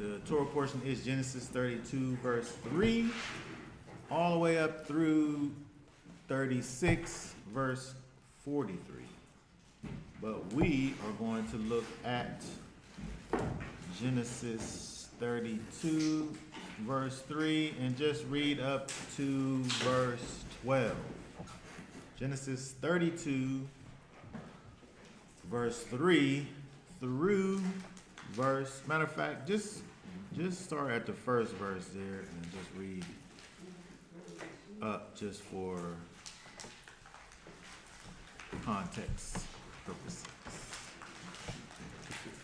The Torah portion is Genesis 32, verse 3, all the way up through 36, verse 43. But we are going to look at Genesis 32, verse 3, and just read up to verse 12. Genesis 32, verse 3 through verse, matter of fact, just start at the first verse there and just read up just for context purposes.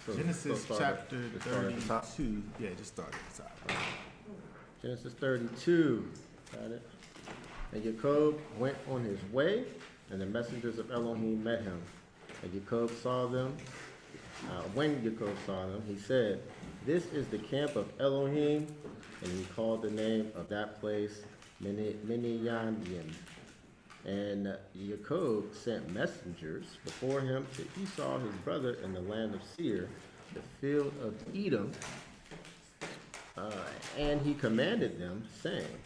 So Genesis chapter just start at the top. 32. Yeah, just start at the top. Genesis 32. Got it. And Jacob went on his way, and the messengers of Elohim met him. And Jacob saw them. When Jacob saw them, he said, "This is the camp of Elohim," and he called the name of that place Minyamin. And Jacob sent messengers before him to Esau his brother in the land of Seir, the field of Edom, and he commanded them, saying,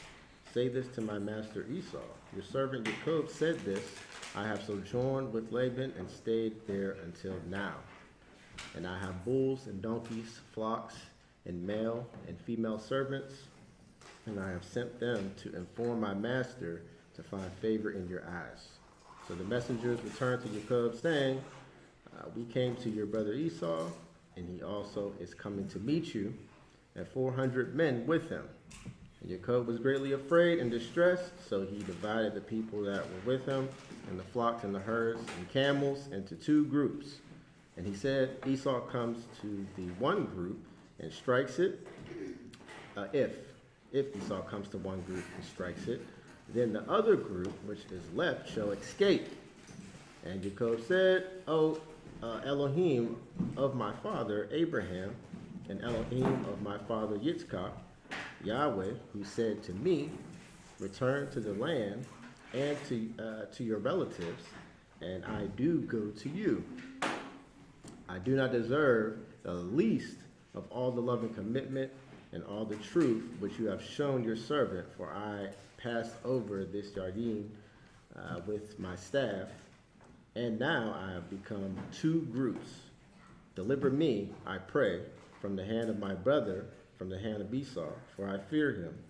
"Say this to my master Esau, your servant Jacob said this, I have sojourned with Laban and stayed there until now. And I have bulls and donkeys, flocks, and male and female servants, and I have sent them to inform my master to find favor in your eyes." So the messengers returned to Jacob, saying, "We came to your brother Esau, and he also is coming to meet you, and 400 men with him." And Jacob was greatly afraid and distressed, so he divided the people that were with him, and the flocks and the herds and camels, into two groups. And he said, "Esau comes to the one group and strikes it. If Esau comes to one group and strikes it, then the other group which is left shall escape." And Jacob said, "O Elohim of my father Abraham, and Elohim of my father Yitzchak, Yahweh, who said to me, return to the land and to your relatives, and I do go to you. I do not deserve the least of all the love and commitment and all the truth which you have shown your servant, for I passed over this Yarden with my staff, and now I have become two groups. Deliver me, I pray, from the hand of my brother, from the hand of Esau, for I fear him,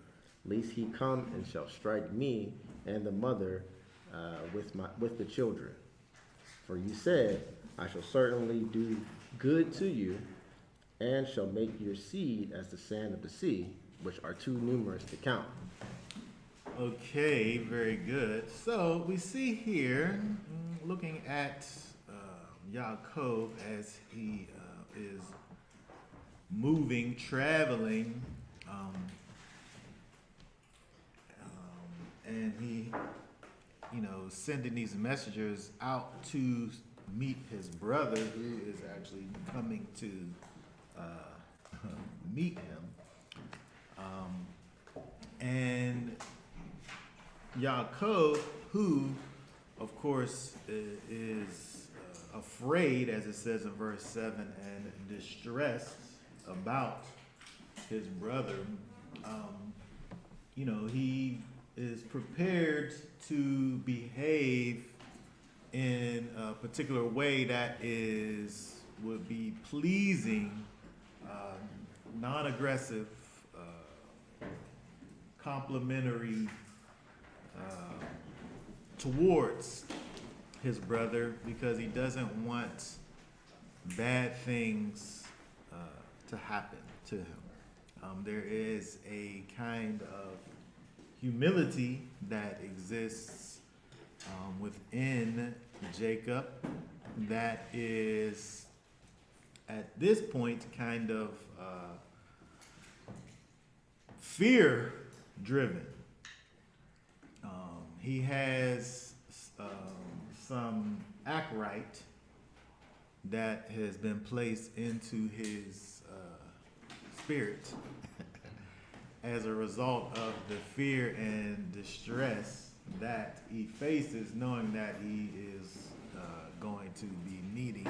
lest he come and shall strike me and the mother with the children. For you said, I shall certainly do good to you, and shall make your seed as the sand of the sea, which are too numerous to count." Okay, very good. So we see here, looking at Yaakov as he is moving, traveling, and he, sending these messengers out to meet his brother, who is actually coming to meet him. And Yaakov, who, of course, is afraid, as it says in verse 7, and distressed about his brother, he is prepared to behave in a particular way that would be pleasing, non-aggressive, complimentary towards his brother, because he doesn't want bad things to happen to him. There is a kind of humility that exists within Jacob that is at this point kind of fear driven. He has some acrite that has been placed into his spirit as a result of the fear and distress that he faces, knowing that he is going to be meeting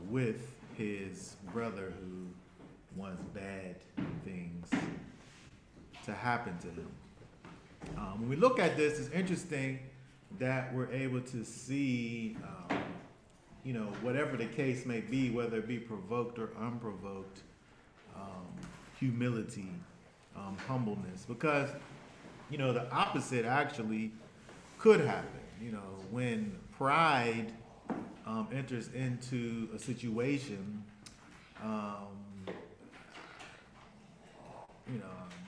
with his brother, who wants bad things to happen to him. When we look at this, it's interesting that we're able to see, whatever the case may be, whether it be provoked or unprovoked, humility, humbleness, because, the opposite actually could happen. When pride enters into a situation,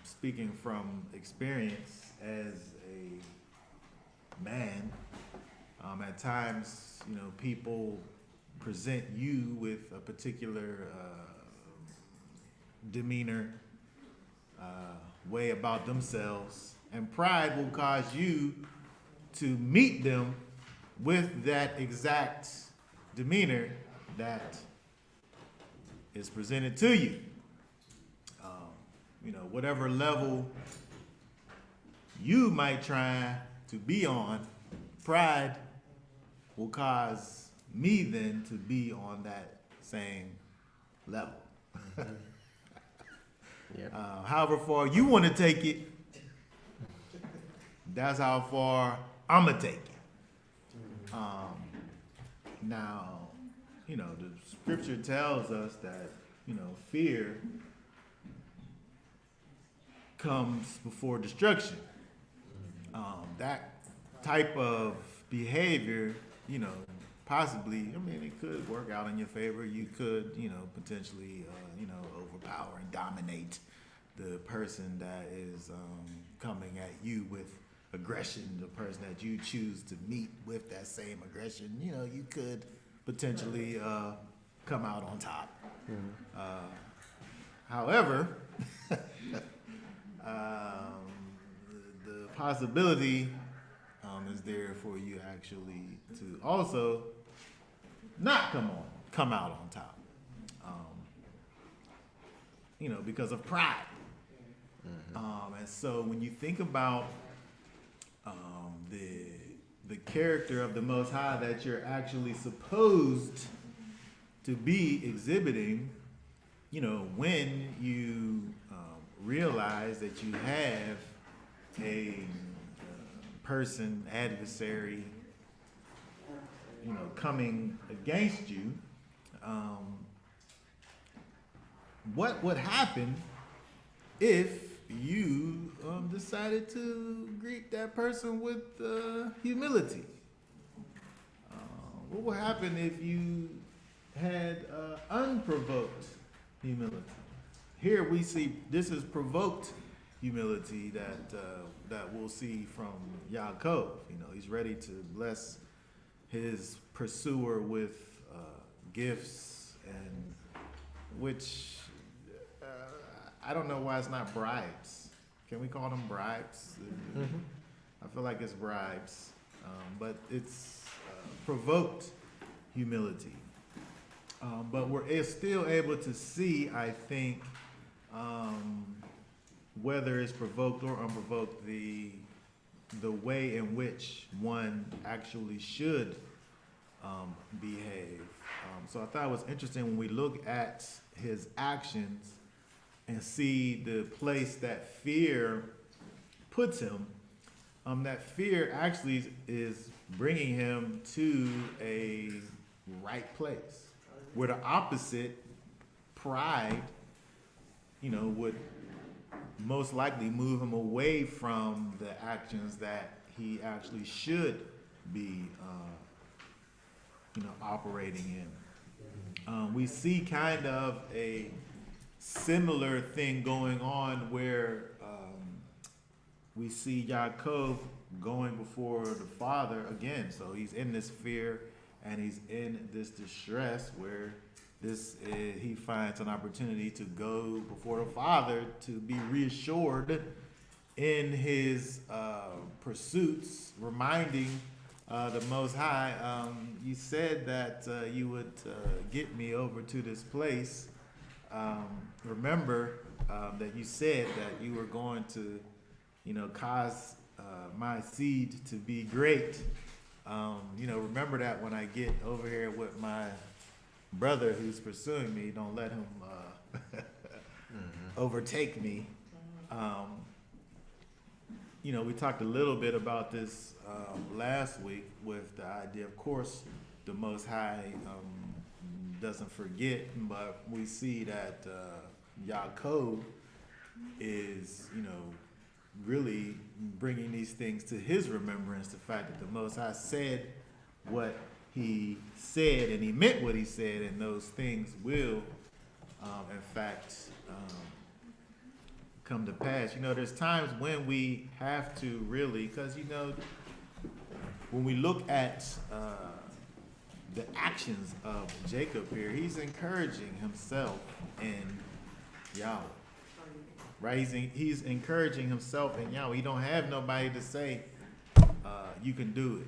speaking from experience as a man, at times, people present you with a particular demeanor, way about themselves, and pride will cause you to meet them with that exact demeanor that is presented to you. Whatever level you might try to be on, pride will cause me then to be on that same level. However far you want to take it, that's how far I'm going to take it. Now, the scripture tells us that, fear comes before destruction. That type of behavior, possibly, it could work out in your favor. You could, potentially, overpower and dominate the person that is coming at you with aggression, the person that you choose to meet with that same aggression. You could potentially come out on top. However, the possibility is there for you actually to also not come out on top, because of pride. And so when you think about the character of the Most High that you're actually supposed to be exhibiting, when you realize that you have a person, adversary, coming against you, what would happen if you decided to greet that person with humility? What would happen if you had unprovoked humility? Here we see this is provoked humility that we'll see from Yaakov. He's ready to bless his pursuer with gifts, and which I don't know why it's not bribes. Can we call them bribes? I feel like it's bribes, but it's provoked humility. But we're still able to see, I think, whether it's provoked or unprovoked, the way in which one actually should behave. So I thought it was interesting when we look at his actions and see the place that fear puts him. That fear actually is bringing him to a right place, where the opposite, pride, would most likely move him away from the actions that he actually should be, operating in. We see kind of a similar thing going on where we see Yaakov going before the Father again. So he's in this fear and he's in this distress where he finds an opportunity to go before the Father to be reassured in his pursuits, reminding the Most High, you said that you would get me over to this place. Remember that you said that you were going to, cause my seed to be great. Remember that when I get over here with my brother who's pursuing me, don't let him overtake me. We talked a little bit about this last week with the idea, of course, the Most High doesn't forget, but we see that Yaakov is, really bringing these things to his remembrance, the fact that the Most High said what he said and he meant what he said, and those things will, in fact, come to pass. There's times when we have to really, because, when we look at the actions of Jacob here, he's encouraging himself in Yahweh. Right? He's encouraging himself in Yahweh. He don't have nobody to say, you can do it.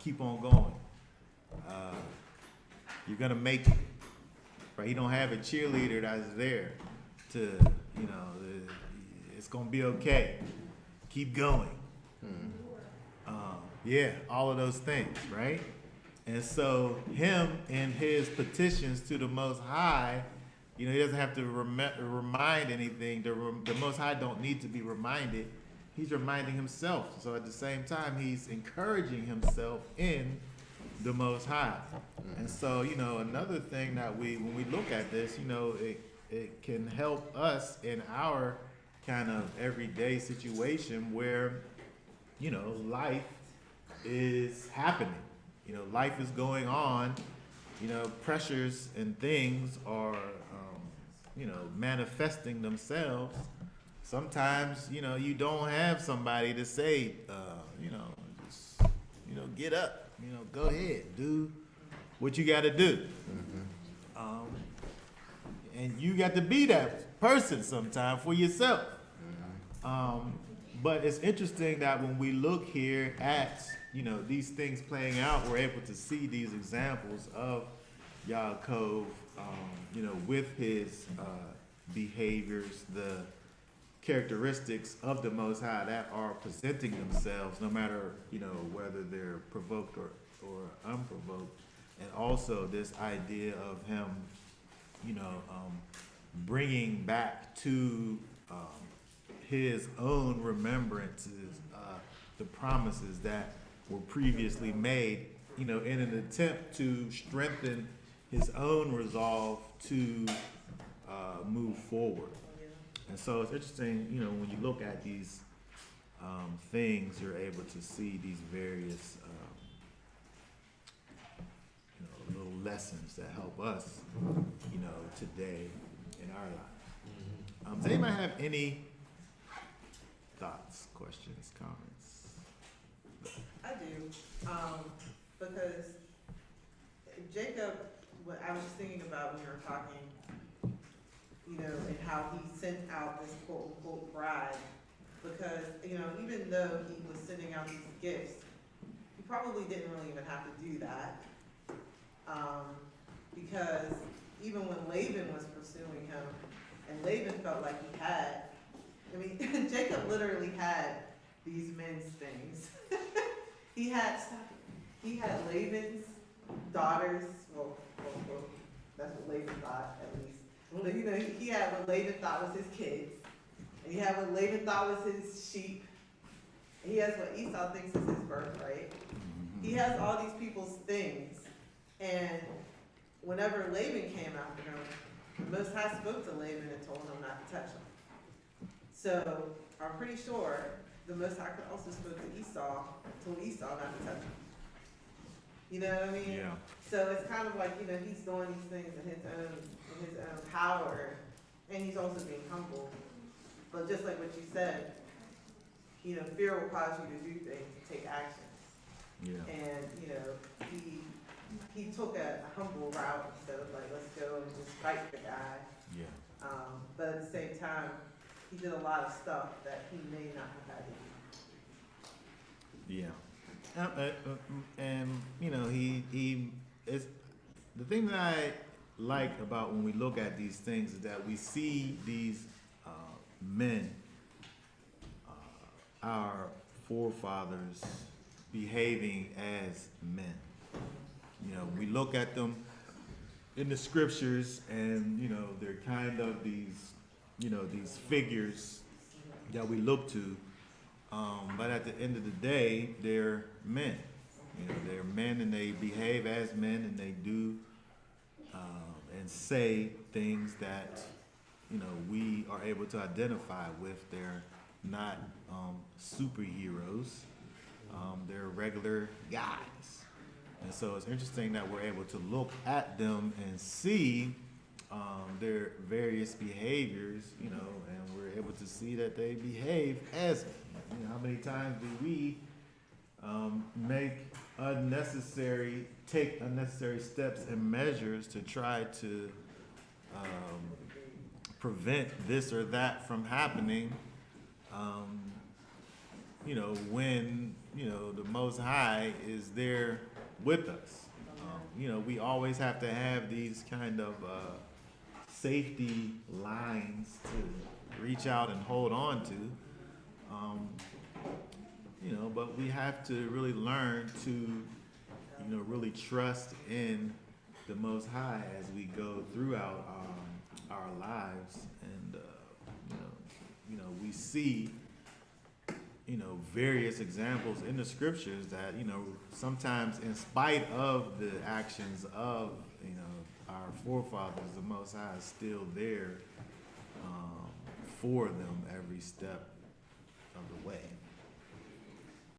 Keep on going. You're going to make it. Right? He don't have a cheerleader that's there to, it's going to be okay. Keep going. All of those things, right? And so him in his petitions to the Most High, he doesn't have to remind anything. The Most High don't need to be reminded. He's reminding himself. So at the same time, he's encouraging himself in the Most High. And so, another thing that when we look at this, it can help us in our kind of everyday situation where, life is happening. Life is going on. Pressures and things are, manifesting themselves. Sometimes, you don't have somebody to say, just, get up, go ahead, do what you got to do. And you got to be that person sometime for yourself. But it's interesting that when we look here at, these things playing out, we're able to see these examples of Yaakov, with his behaviors, the characteristics of the Most High that are presenting themselves, no matter, whether they're provoked or unprovoked. And also this idea of him, bringing back to his own remembrances the promises that were previously made, in an attempt to strengthen his own resolve to move forward. And so it's interesting, when you look at these things, you're able to see these various little lessons that help us, today in our lives. Does anybody have any thoughts, questions, comments? I do, because Jacob, what I was just thinking about when you were talking, and how he sent out this quote unquote bride, because, even though he was sending out these gifts, he probably didn't really even have to do that, because even when Laban was pursuing him, and Laban felt like he had, Jacob literally had these men's things. He had Laban's daughters, well, that's what Laban thought, at least. But he had what Laban thought was his kids, and he had what Laban thought was his sheep. And he has what Esau thinks is his birthright. He has all these people's things, and whenever Laban came after him, the Most High spoke to Laban and told him not to touch him. So I'm pretty sure the Most High could also spoke to Esau, told Esau not to touch him. You know what I mean? Yeah. So it's kind of like, he's doing these things in his own power, and he's also being humble. But just like what you said, fear will cause you to do things, to take actions. Yeah. And, he took a humble route instead of like, let's go and just fight the guy. Yeah. But at the same time, he did a lot of stuff that he may not have had to do. Yeah. And he is the thing that I like about when we look at these things is that we see these men, our forefathers, behaving as men. We look at them in the scriptures, and they're kind of these these figures that we look to. But at the end of the day, they're men. They're men, and they behave as men, and they do and say things that we are able to identify with. They're not superheroes. They're regular guys. And so it's interesting that we're able to look at them and see their various behaviors, and we're able to see that they behave as men. How many times do we take unnecessary steps and measures to try to prevent this or that from happening, when, the Most High is there with us. We always have to have these kind of safety lines to reach out and hold on to. But we have to really learn to, really trust in the Most High as we go throughout our lives. And, we see, various examples in the scriptures that, sometimes in spite of the actions of, our forefathers, the Most High is still there for them every step of the way.